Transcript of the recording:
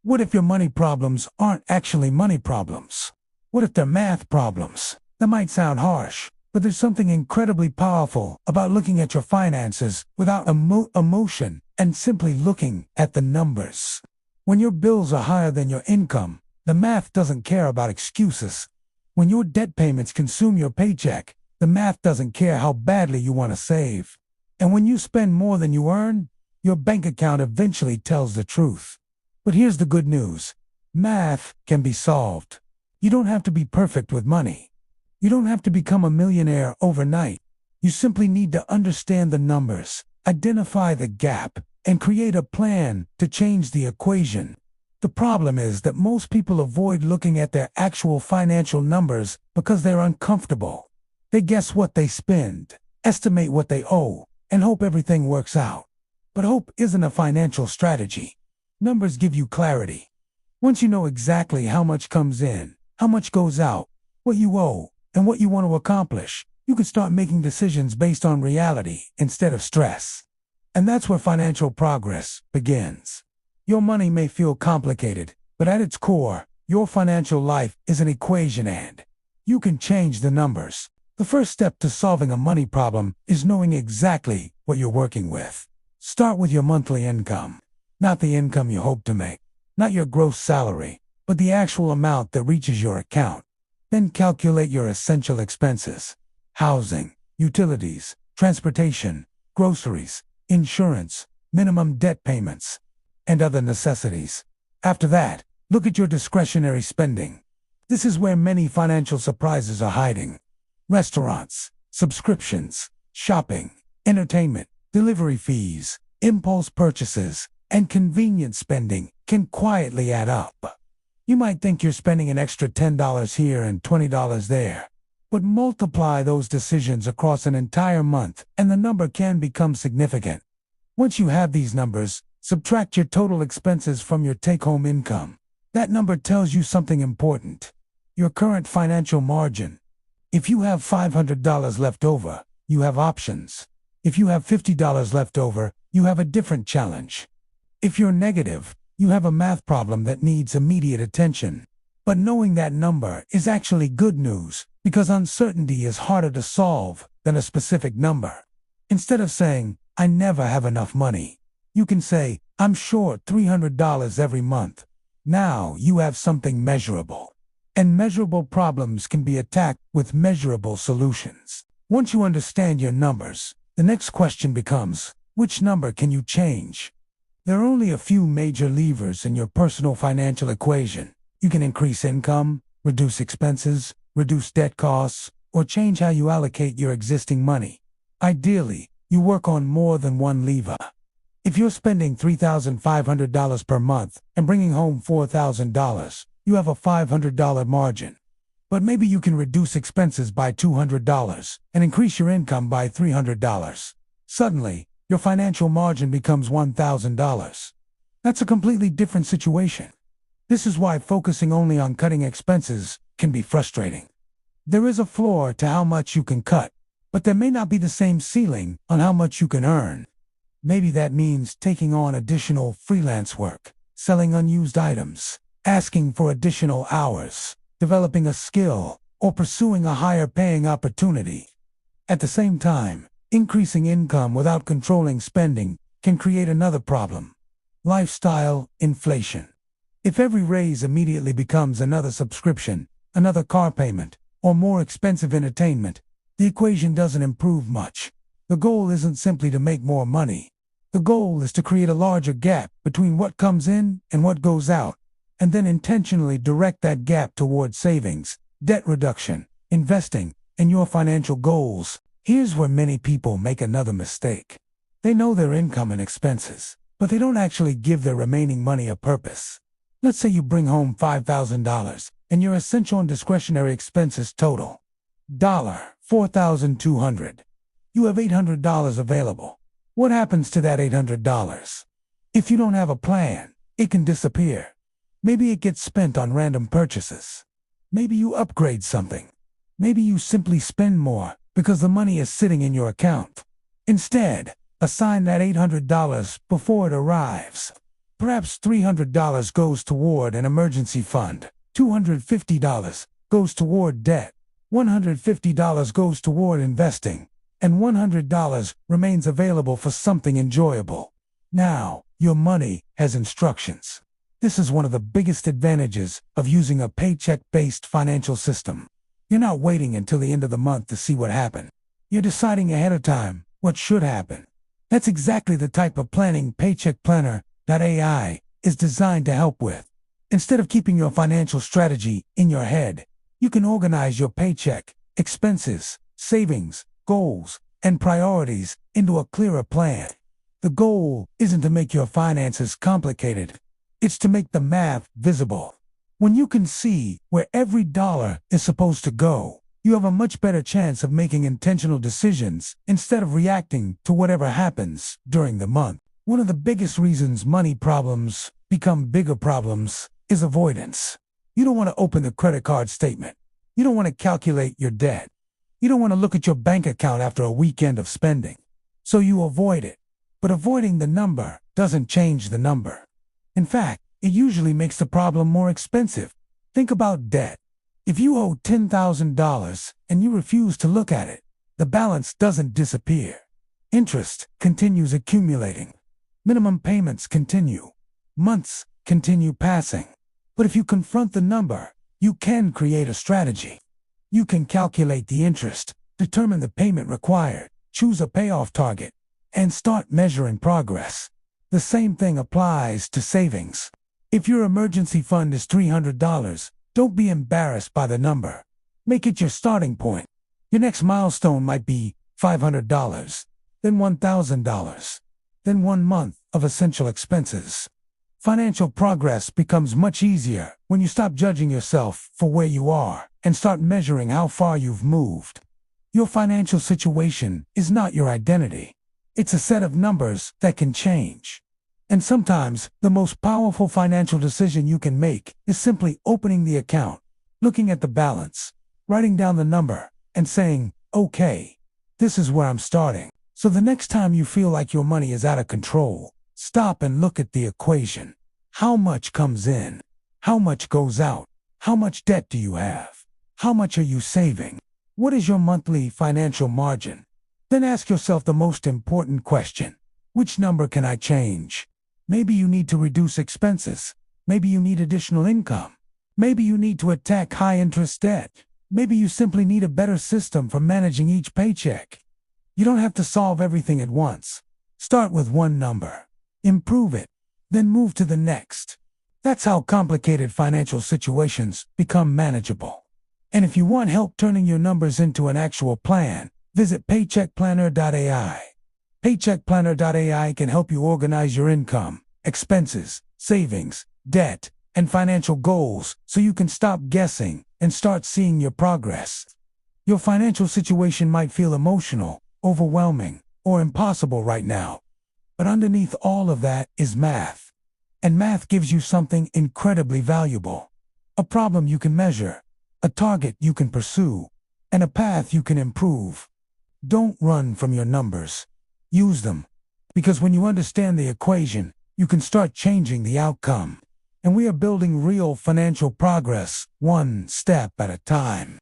What if your money problems aren't actually money problems? What if they're math problems? That might sound harsh, but there's something incredibly powerful about looking at your finances without emotion and simply looking at the numbers. When your bills are higher than your income, the math doesn't care about excuses. When your debt payments consume your paycheck, the math doesn't care how badly you want to save. And when you spend more than you earn, your bank account eventually tells the truth. But here's the good news. Math can be solved. You don't have to be perfect with money. You don't have to become a millionaire overnight. You simply need to understand the numbers, identify the gap, and create a plan to change the equation. The problem is that most people avoid looking at their actual financial numbers because they're uncomfortable. They guess what they spend, estimate what they owe, and hope everything works out. But hope isn't a financial strategy. Numbers give you clarity. Once you know exactly how much comes in, how much goes out, what you owe, and what you want to accomplish, you can start making decisions based on reality instead of stress. And that's where financial progress begins. Your money may feel complicated, but at its core, your financial life is an equation and you can change the numbers. The first step to solving a money problem is knowing exactly what you're working with. Start with your monthly income. Not the income you hope to make, not your gross salary, but the actual amount that reaches your account. Then calculate your essential expenses: housing, utilities, transportation, groceries, insurance, minimum debt payments, and other necessities. After that, look at your discretionary spending. This is where many financial surprises are hiding. Restaurants, subscriptions, shopping, entertainment, delivery fees, impulse purchases, and convenience spending can quietly add up. You might think you're spending an extra $10 here and $20 there, but multiply those decisions across an entire month and the number can become significant. Once you have these numbers, subtract your total expenses from your take-home income. That number tells you something important: your current financial margin. If you have $500 left over, you have options. If you have $50 left over, you have a different challenge. If you're negative, you have a math problem that needs immediate attention. But knowing that number is actually good news, because uncertainty is harder to solve than a specific number. Instead of saying, "I never have enough money," you can say, "I'm short $300 every month." Now you have something measurable. And measurable problems can be attacked with measurable solutions. Once you understand your numbers, the next question becomes, which number can you change? There are only a few major levers in your personal financial equation. You can increase income, reduce expenses, reduce debt costs, or change how you allocate your existing money. Ideally, you work on more than one lever. If you're spending $3,500 per month and bringing home $4,000, you have a $500 margin. But maybe you can reduce expenses by $200 and increase your income by $300. Suddenly, your financial margin becomes $1,000. That's a completely different situation. This is why focusing only on cutting expenses can be frustrating. There is a floor to how much you can cut, but there may not be the same ceiling on how much you can earn. Maybe that means taking on additional freelance work, selling unused items, asking for additional hours, developing a skill, or pursuing a higher-paying opportunity. At the same time, increasing income without controlling spending can create another problem: lifestyle inflation. If every raise immediately becomes another subscription, another car payment, or more expensive entertainment, the equation doesn't improve much. The goal isn't simply to make more money. The goal is to create a larger gap between what comes in and what goes out, and then intentionally direct that gap towards savings, debt reduction, investing, and your financial goals. Here's where many people make another mistake. They know their income and expenses, but they don't actually give their remaining money a purpose. Let's say you bring home $5,000, and your essential and discretionary expenses total $4,200. You have $800 available. What happens to that $800? If you don't have a plan, it can disappear. Maybe it gets spent on random purchases. Maybe you upgrade something. Maybe you simply spend more because the money is sitting in your account. Instead, assign that $800 before it arrives. Perhaps $300 goes toward an emergency fund, $250 goes toward debt, $150 goes toward investing, and $100 remains available for something enjoyable. Now, your money has instructions. This is one of the biggest advantages of using a paycheck-based financial system. You're not waiting until the end of the month to see what happened. You're deciding ahead of time what should happen. That's exactly the type of planning PaycheckPlanner.ai is designed to help with. Instead of keeping your financial strategy in your head, you can organize your paycheck, expenses, savings, goals, and priorities into a clearer plan. The goal isn't to make your finances complicated. It's to make the math visible. When you can see where every dollar is supposed to go, you have a much better chance of making intentional decisions instead of reacting to whatever happens during the month. One of the biggest reasons money problems become bigger problems is avoidance. You don't want to open the credit card statement. You don't want to calculate your debt. You don't want to look at your bank account after a weekend of spending. So you avoid it. But avoiding the number doesn't change the number. In fact, it usually makes the problem more expensive. Think about debt. If you owe $10,000 and you refuse to look at it, the balance doesn't disappear. Interest continues accumulating. Minimum payments continue. Months continue passing. But if you confront the number, you can create a strategy. You can calculate the interest, determine the payment required, choose a payoff target, and start measuring progress. The same thing applies to savings. If your emergency fund is $300, don't be embarrassed by the number. Make it your starting point. Your next milestone might be $500, then $1,000, then 1 month of essential expenses. Financial progress becomes much easier when you stop judging yourself for where you are and start measuring how far you've moved. Your financial situation is not your identity. It's a set of numbers that can change. And sometimes, the most powerful financial decision you can make is simply opening the account, looking at the balance, writing down the number, and saying, okay, this is where I'm starting. So the next time you feel like your money is out of control, stop and look at the equation. How much comes in? How much goes out? How much debt do you have? How much are you saving? What is your monthly financial margin? Then ask yourself the most important question. Which number can I change? Maybe you need to reduce expenses. Maybe you need additional income. Maybe you need to attack high-interest debt. Maybe you simply need a better system for managing each paycheck. You don't have to solve everything at once. Start with one number. Improve it. Then move to the next. That's how complicated financial situations become manageable. And if you want help turning your numbers into an actual plan, visit PaycheckPlanner.ai. PaycheckPlanner.ai can help you organize your income, expenses, savings, debt, and financial goals so you can stop guessing and start seeing your progress. Your financial situation might feel emotional, overwhelming, or impossible right now. But underneath all of that is math. And math gives you something incredibly valuable. A problem you can measure, a target you can pursue, and a path you can improve. Don't run from your numbers. Use them. Because when you understand the equation, you can start changing the outcome. And we are building real financial progress, one step at a time.